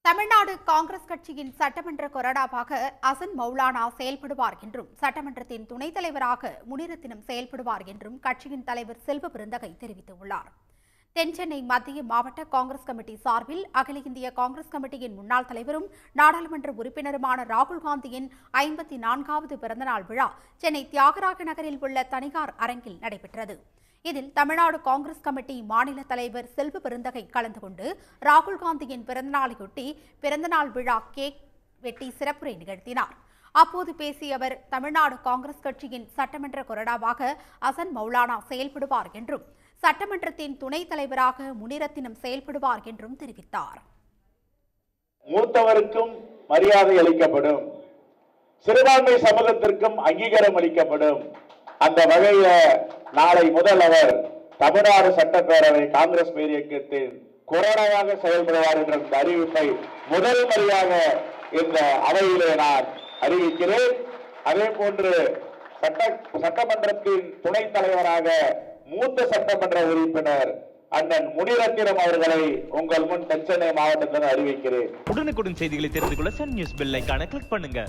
தமிழ்நாடு காங்கிரஸ் கட்சியின் சட்டமன்ற கொறடாவாக அசன் மௌலானா செயல்படுவார் என்றும் சட்டமன்றத்தின் துணைத் தலைவராக முனிரத்தினம் செயல்படுவார் என்றும் கட்சியின் தலைவர் செல்வ பெருந்தகை தெரிவித்துள்ளார். தென்சென்னை மத்திய மாவட்ட காங்கிரஸ் கமிட்டி சார்பில் அகில இந்திய காங்கிரஸ் கமிட்டியின் முன்னாள் தலைவரும் நாடாளுமன்ற உறுப்பினருமான ராகுல் காந்தியின் 54வது பிறந்தநாள் விழா சென்னை தியாகராய நகரில் உள்ள தனியார் அரங்கில் நடைபெற்றது. இதில் தமிழ்நாடு காங்கிரஸ் கமிட்டி மாநில தலைவர் செல்வ பெருந்தகை கலந்து கொண்டு ராகுல் காந்தியின் பிறந்தநாளையொட்டி பிறந்தநாள் விழா கேக் வெட்டி சிறப்புரை நிகழ்த்தினார். அப்போது பேசிய அவர், தமிழ்நாடு காங்கிரஸ் கட்சியின் சட்டமன்ற கொறடாவாக அசன் மௌலானா செயல்படுவார் என்றும் சட்டமன்றத்தின் துணைத் தலைவராக முனிரத்தினம் செயல்படுவார் என்றும் தெரிவித்தார். மூத்தவருக்கும் மரியாதை அளிக்கப்படும், சிறுபான்மை சமூகத்திற்கும் அங்கீகாரம் அளிக்கப்படும். அந்த வகையில நாளை முதல் அவர் தமிழ்நாடு சட்டப்பேரவை காங்கிரஸ் பேர் இயக்கத்தின் கொறடாவாக செயல்படுவார் என்ற அறிவிப்பை முதல் முறையாக இந்த அவையிலே நான் அறிவிக்கிறேன். அதே போன்று சட்டமன்றத்தின் துணைத் தலைவராக மூத்த சட்டமன்ற உறுப்பினர் அண்ணன் முனிரத்தினம் அவர்களை உங்கள் முன் தென்சென்னை மாவட்டத்தில் அறிவிக்கிறேன். உடனுக்குடன் செய்திகளை தெரிந்து கொள்ள சன் நியூஸ் பெல் ஐகானை கிளிக் பண்ணுங்க.